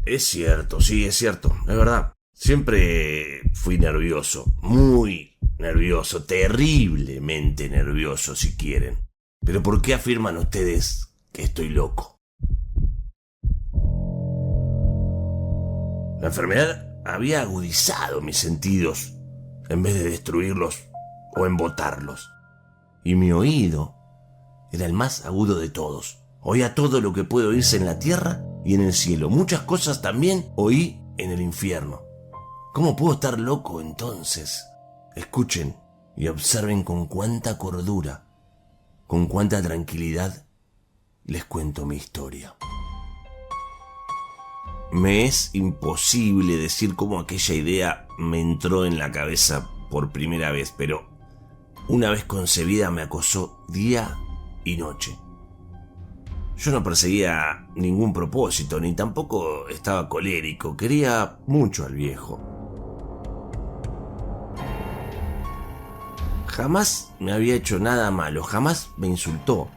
Es cierto, sí, es cierto, es verdad. Siempre fui nervioso, muy nervioso, terriblemente nervioso si quieren. Pero ¿por qué afirman ustedes que estoy loco? La enfermedad había agudizado mis sentidos en vez de destruirlos o embotarlos. Y mi oído era el más agudo de todos. Oía todo lo que puede oírse en la tierra y en el cielo. Muchas cosas también oí en el infierno. ¿Cómo puedo estar loco entonces? Escuchen y observen con cuánta cordura, con cuánta tranquilidad les cuento mi historia. Me es imposible decir cómo aquella idea me entró en la cabeza por primera vez, pero una vez concebida me acosó día y noche. Yo no perseguía ningún propósito, ni tampoco estaba colérico. Quería mucho al viejo. Jamás me había hecho nada malo, jamás me insultó.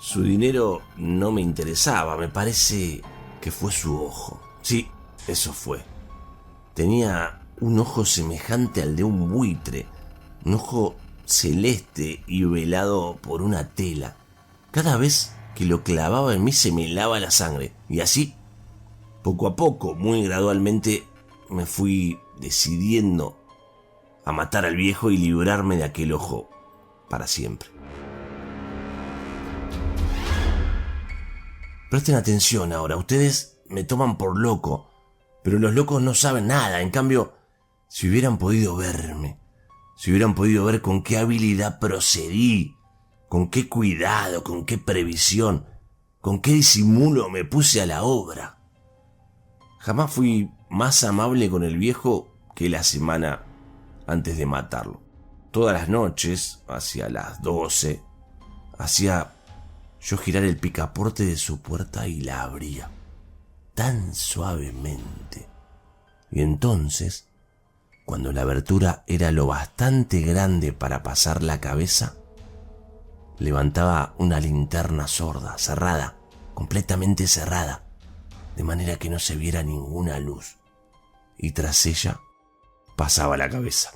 Su dinero no me interesaba, me parece que fue su ojo. Sí, eso fue. Tenía un ojo semejante al de un buitre, un ojo celeste y velado por una tela. Cada vez que lo clavaba en mí se me helaba la sangre, y así, poco a poco, muy gradualmente, me fui decidiendo a matar al viejo y librarme de aquel ojo para siempre. Presten atención ahora, ustedes me toman por loco, pero los locos no saben nada. En cambio, si hubieran podido verme, si hubieran podido ver con qué habilidad procedí, con qué cuidado, con qué previsión, con qué disimulo me puse a la obra. Jamás fui más amable con el viejo que la semana antes de matarlo. Todas las noches, hacia las 12, hacía yo girar el picaporte de su puerta y la abría, tan suavemente. Y entonces, cuando la abertura era lo bastante grande para pasar la cabeza, levantaba una linterna sorda, cerrada, completamente cerrada, de manera que no se viera ninguna luz, y tras ella pasaba la cabeza.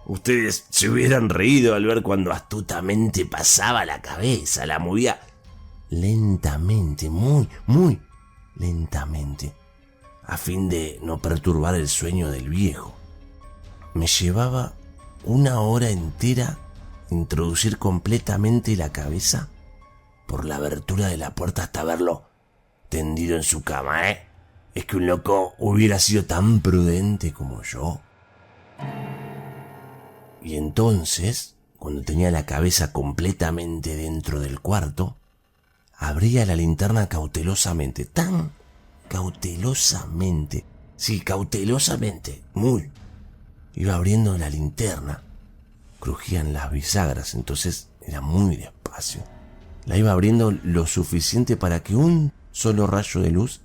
Ustedes se hubieran reído al ver cuando astutamente pasaba la cabeza, la movía lentamente, muy lentamente, a fin de no perturbar el sueño del viejo. Me llevaba una hora entera introducir completamente la cabeza por la abertura de la puerta hasta verlo tendido en su cama, ¿eh? Es que un loco hubiera sido tan prudente como yo. Y entonces, cuando tenía la cabeza completamente dentro del cuarto, abría la linterna cautelosamente, tan cautelosamente, sí, cautelosamente, muy. Iba abriendo la linterna, crujían las bisagras, entonces era muy despacio. La iba abriendo lo suficiente para que un solo rayo de luz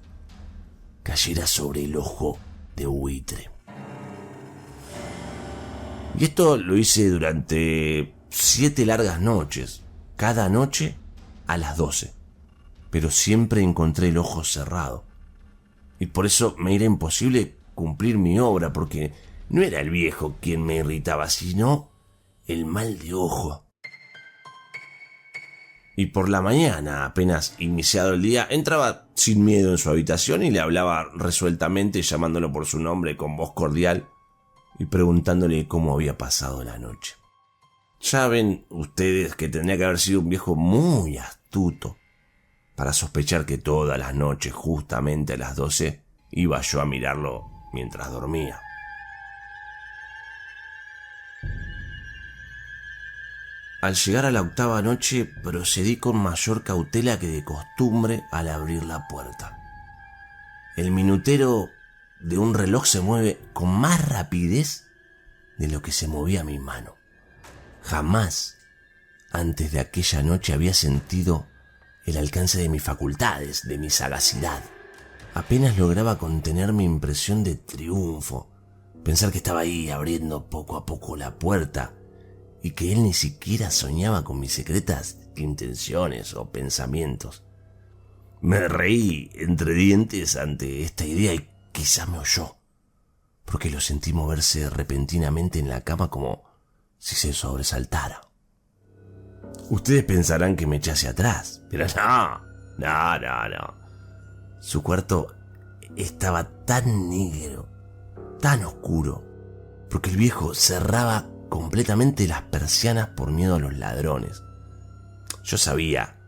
cayera sobre el ojo de buitre. Y esto lo hice durante 7 largas noches, cada noche a las 12. Pero siempre encontré el ojo cerrado. Y por eso me era imposible cumplir mi obra, porque no era el viejo quien me irritaba, sino el mal de ojo. Y por la mañana, apenas iniciado el día, entraba sin miedo en su habitación y le hablaba resueltamente, llamándolo por su nombre con voz cordial y preguntándole cómo había pasado la noche. Ya ven ustedes que tendría que haber sido un viejo muy astuto para sospechar que todas las noches, justamente a las 12, iba yo a mirarlo mientras dormía. Al llegar a la 8ª noche, procedí con mayor cautela que de costumbre al abrir la puerta. El minutero de un reloj se mueve con más rapidez de lo que se movía mi mano. Jamás antes de aquella noche había sentido el alcance de mis facultades, de mi sagacidad. Apenas lograba contener mi impresión de triunfo, pensar que estaba ahí abriendo poco a poco la puerta y que él ni siquiera soñaba con mis secretas intenciones o pensamientos. Me reí entre dientes ante esta idea y quizá me oyó, porque lo sentí moverse repentinamente en la cama como si se sobresaltara. Ustedes pensarán que me eché hacia atrás, pero no. Su cuarto estaba tan negro, tan oscuro, porque el viejo cerraba completamente las persianas por miedo a los ladrones. Yo sabía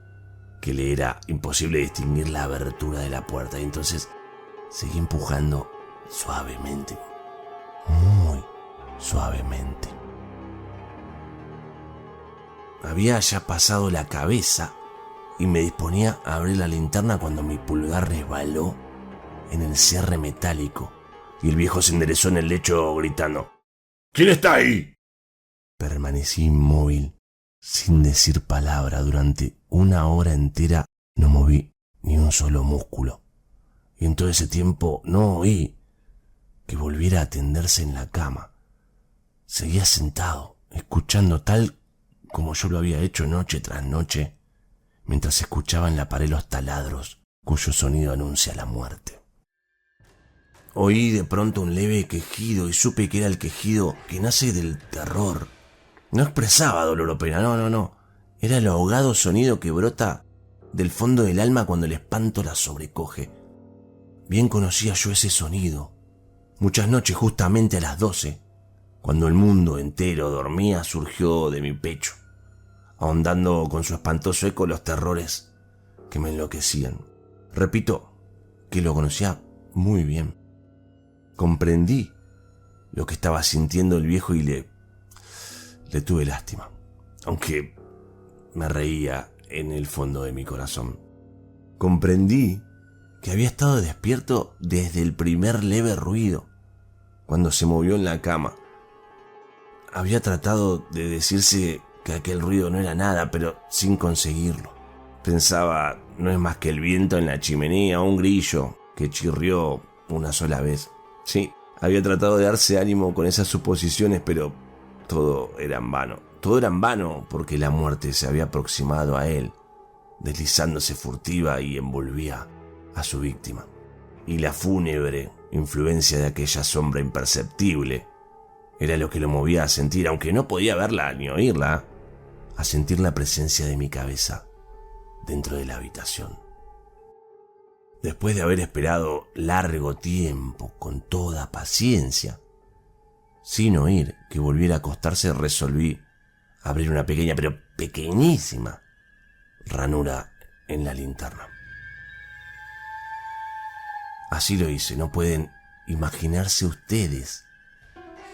que le era imposible distinguir la abertura de la puerta y entonces seguí empujando suavemente, muy suavemente. Había ya pasado la cabeza y me disponía a abrir la linterna cuando mi pulgar resbaló en el cierre metálico y el viejo se enderezó en el lecho gritando: ¿Quién está ahí? Permanecí inmóvil, sin decir palabra. Durante 1 hora entera no moví ni un solo músculo. Y en todo ese tiempo no oí que volviera a tenderse en la cama. Seguía sentado, escuchando tal como yo lo había hecho noche tras noche, mientras escuchaba en la pared los taladros cuyo sonido anuncia la muerte. Oí de pronto un leve quejido y supe que era el quejido que nace del terror. No expresaba dolor o pena, no. Era el ahogado sonido que brota del fondo del alma cuando el espanto la sobrecoge. Bien conocía yo ese sonido. Muchas noches, justamente a las 12, cuando el mundo entero dormía, surgió de mi pecho, ahondando con su espantoso eco los terrores que me enloquecían. Repito que lo conocía muy bien. Comprendí lo que estaba sintiendo el viejo y le tuve lástima, aunque me reía en el fondo de mi corazón. Comprendí que había estado despierto desde el primer leve ruido, cuando se movió en la cama. Había tratado de decirse que aquel ruido no era nada, pero sin conseguirlo. Pensaba, no es más que el viento en la chimenea o un grillo que chirrió una sola vez. Sí, había tratado de darse ánimo con esas suposiciones, pero todo era en vano. Todo era en vano porque la muerte se había aproximado a él, deslizándose furtiva y envolvía a su víctima. Y la fúnebre influencia de aquella sombra imperceptible era lo que lo movía a sentir, aunque no podía verla ni oírla, a sentir la presencia de mi cabeza dentro de la habitación. Después de haber esperado largo tiempo, con toda paciencia, sin oír que volviera a acostarse, resolví abrir una pequeña, pero pequeñísima, ranura en la linterna. Así lo hice. No pueden imaginarse ustedes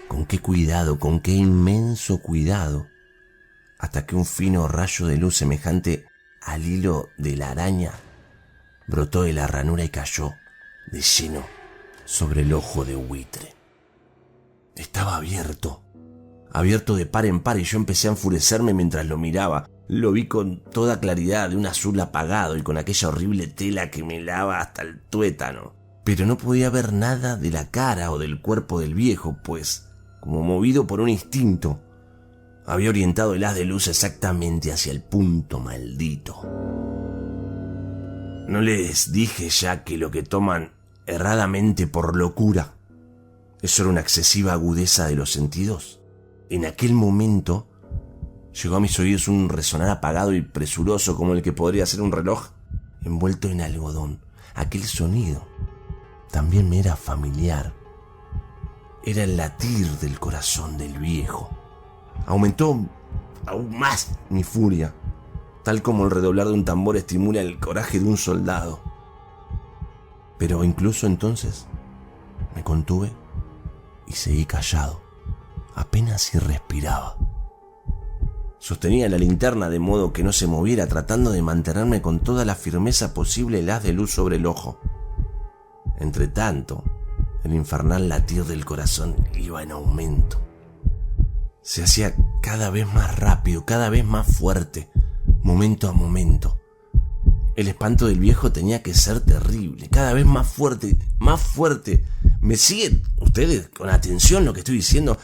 con qué cuidado, con qué inmenso cuidado, hasta que un fino rayo de luz semejante al hilo de la araña brotó de la ranura y cayó de lleno sobre el ojo de buitre. Estaba abierto de par en par, y yo empecé a enfurecerme mientras lo miraba. Lo vi con toda claridad, de un azul apagado y con aquella horrible tela que me helaba hasta el tuétano. Pero no podía ver nada de la cara o del cuerpo del viejo, pues, como movido por un instinto, había orientado el haz de luz exactamente hacia el punto maldito. ¿No les dije ya que lo que toman erradamente por locura es solo una excesiva agudeza de los sentidos? En aquel momento llegó a mis oídos un resonar apagado y presuroso como el que podría ser un reloj envuelto en algodón. Aquel sonido también me era familiar. Era el latir del corazón del viejo. Aumentó aún más mi furia, tal como el redoblar de un tambor estimula el coraje de un soldado. Pero incluso entonces me contuve y seguí callado, apenas si respiraba. Sostenía la linterna de modo que no se moviera, tratando de mantenerme con toda la firmeza posible el haz de luz sobre el ojo. Entretanto, el infernal latir del corazón iba en aumento. Se hacía cada vez más rápido, cada vez más fuerte, momento a momento. El espanto del viejo tenía que ser terrible, cada vez más fuerte, más fuerte. ¿Me siguen ustedes con atención lo que estoy diciendo?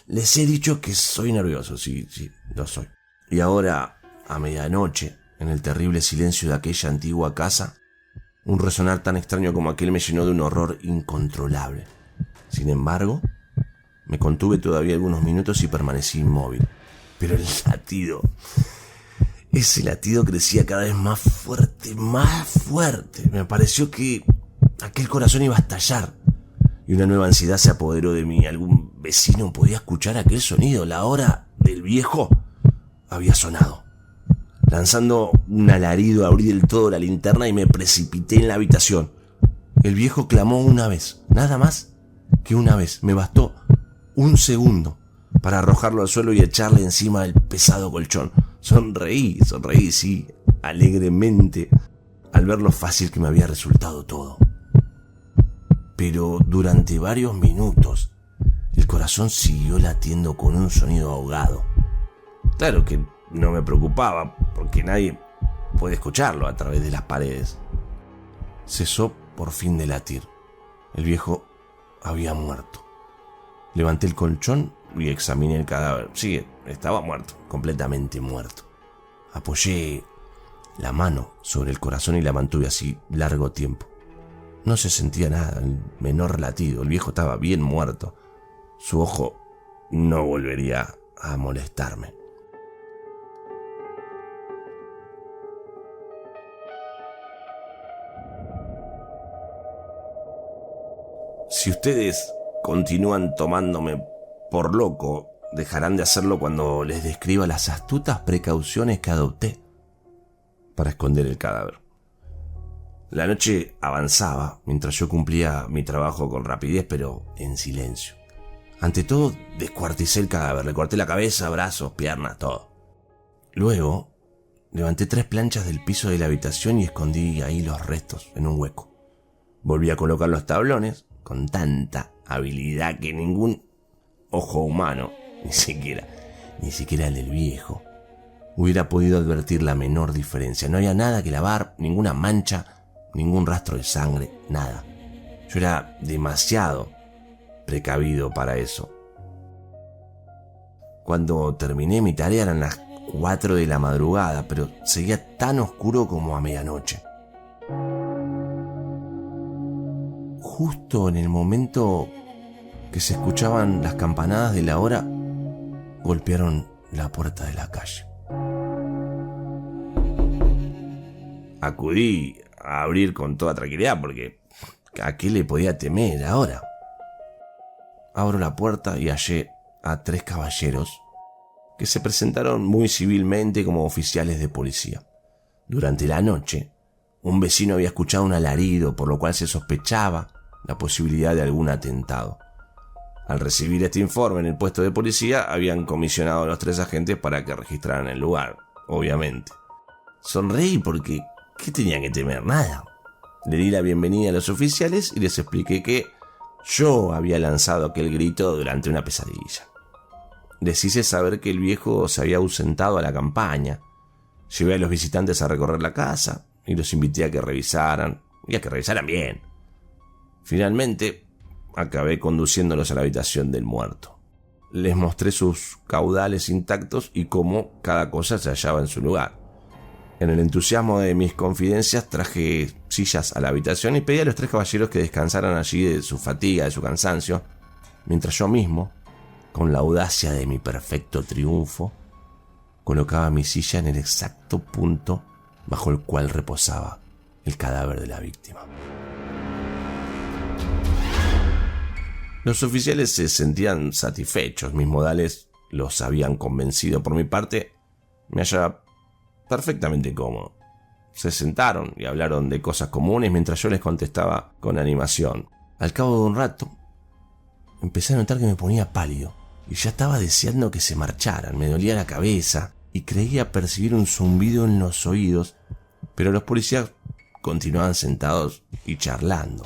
Les he dicho que soy nervioso, sí, lo soy. Y ahora, a medianoche, en el terrible silencio de aquella antigua casa, Un resonar tan extraño como aquel me llenó de un horror incontrolable. Sin embargo, me contuve todavía algunos minutos y permanecí inmóvil. Pero el latido, ese latido crecía cada vez más fuerte, más fuerte. Me pareció que aquel corazón iba a estallar. Y una nueva ansiedad se apoderó de mí. Algún vecino podía escuchar aquel sonido. La hora del viejo había sonado. Lanzando un alarido, abrí del todo la linterna y me precipité en la habitación. El viejo clamó una vez, nada más que una vez. Me bastó un segundo para arrojarlo al suelo y echarle encima el pesado colchón. Sonreí, sí, alegremente, al ver lo fácil que me había resultado todo. Pero durante varios minutos, el corazón siguió latiendo con un sonido ahogado. Claro que no me preocupaba, porque nadie puede escucharlo a través de las paredes. Cesó por fin de latir. El viejo había muerto. Levanté el colchón y examiné el cadáver. Sí, estaba muerto, completamente muerto. Apoyé la mano sobre el corazón y la mantuve así largo tiempo. No se sentía nada, el menor latido. El viejo estaba bien muerto. Su ojo no volvería a molestarme. Si ustedes continúan tomándome por loco, dejarán de hacerlo cuando les describa las astutas precauciones que adopté para esconder el cadáver. La noche avanzaba mientras yo cumplía mi trabajo con rapidez, pero en silencio. Ante todo, descuarticé el cadáver, le corté la cabeza, brazos, piernas, todo. Luego, levanté 3 planchas del piso de la habitación y escondí ahí los restos en un hueco. Volví a colocar los tablones con tanta habilidad que ningún ojo humano, ni siquiera el del viejo, hubiera podido advertir la menor diferencia. No había nada que lavar, ninguna mancha, ningún rastro de sangre, nada. Yo era demasiado precavido para eso. Cuando terminé mi tarea eran las 4 de la madrugada, pero seguía tan oscuro como a medianoche. Justo en el momento que se escuchaban las campanadas de la hora, golpearon la puerta de la calle. Acudí a abrir con toda tranquilidad porque ¿a qué le podía temer ahora? Abro la puerta y hallé a 3 caballeros que se presentaron muy civilmente como oficiales de policía. Durante la noche, un vecino había escuchado un alarido, por lo cual se sospechaba la posibilidad de algún atentado. Al recibir este informe en el puesto de policía, habían comisionado a los 3 agentes para que registraran el lugar, obviamente. Sonreí porque ¿qué tenían que temer? Nada. Le di la bienvenida a los oficiales y les expliqué que yo había lanzado aquel grito durante una pesadilla. Les hice saber que el viejo se había ausentado a la campaña. Llevé a los visitantes a recorrer la casa y los invité a que revisaran, y a que revisaran bien. Finalmente, acabé conduciéndolos a la habitación del muerto. Les mostré sus caudales intactos y cómo cada cosa se hallaba en su lugar. En el entusiasmo de mis confidencias traje sillas a la habitación y pedí a los 3 caballeros que descansaran allí de su fatiga, de su cansancio, mientras yo mismo, con la audacia de mi perfecto triunfo, colocaba mi silla en el exacto punto bajo el cual reposaba el cadáver de la víctima. Los oficiales se sentían satisfechos, mis modales los habían convencido. Por mi parte, me hallaba perfectamente cómodo. Se sentaron y hablaron de cosas comunes mientras yo les contestaba con animación. Al cabo de un rato, empecé a notar que me ponía pálido y ya estaba deseando que se marcharan. Me dolía la cabeza y creía percibir un zumbido en los oídos, pero los policías continuaban sentados y charlando.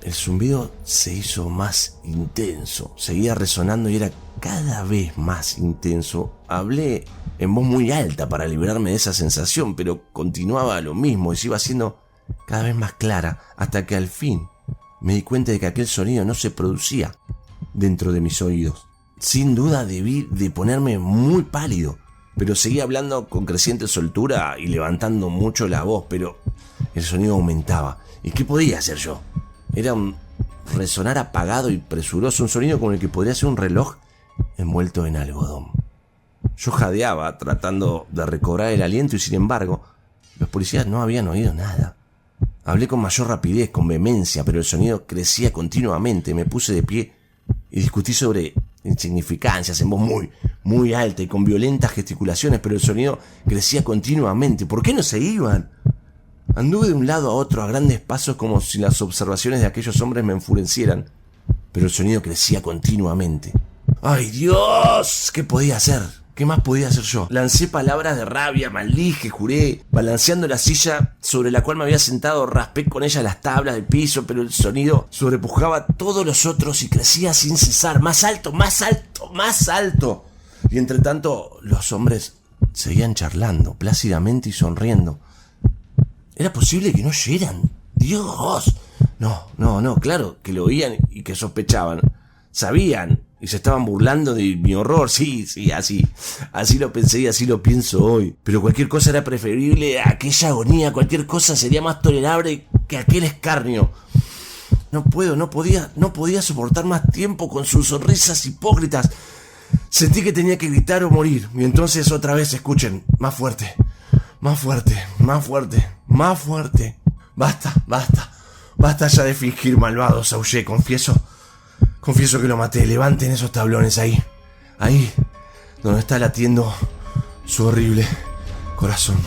El zumbido se hizo más intenso, seguía resonando y era cada vez más intenso. Hablé en voz muy alta para librarme de esa sensación, pero continuaba lo mismo y se iba haciendo cada vez más clara, hasta que al fin me di cuenta de que aquel sonido no se producía dentro de mis oídos. Sin duda debí de ponerme muy pálido, pero seguía hablando con creciente soltura y levantando mucho la voz, pero El sonido aumentaba. ¿Y qué podía hacer yo? Era un resonar apagado y presuroso, un sonido como el que podría ser un reloj envuelto en algodón. Yo jadeaba tratando de recobrar el aliento y sin embargo, los policías no habían oído nada. Hablé con mayor rapidez, con vehemencia, pero el sonido crecía continuamente. Me puse de pie y discutí sobre insignificancias en voz muy alta y con violentas gesticulaciones, pero el sonido crecía continuamente. ¿Por qué no se iban? Anduve de un lado a otro a grandes pasos como si las observaciones de aquellos hombres me enfurecieran, pero el sonido crecía continuamente. ¡Ay, Dios! ¿Qué podía hacer? ¿Qué más podía hacer yo? Lancé palabras de rabia, maldije, juré. Balanceando la silla sobre la cual me había sentado, raspé con ella las tablas del piso, pero el sonido sobrepujaba a todos los otros y crecía sin cesar. Más alto, más alto, más alto. Y entre tanto, los hombres seguían charlando, plácidamente y sonriendo. ¿Era posible que no oyeran? ¡Dios! No, claro que lo oían y que sospechaban. Sabían y se estaban burlando de mi horror, sí, así lo pensé y así lo pienso hoy. Pero cualquier cosa era preferible a aquella agonía, cualquier cosa sería más tolerable que aquel escarnio. No podía soportar más tiempo con sus sonrisas hipócritas. Sentí que tenía que gritar o morir, y entonces otra vez escuchen, más fuerte, más fuerte, más fuerte, más fuerte. Basta ya de fingir malvados, aullé, Confieso que lo maté. Levanten esos tablones ahí, donde está latiendo su horrible corazón.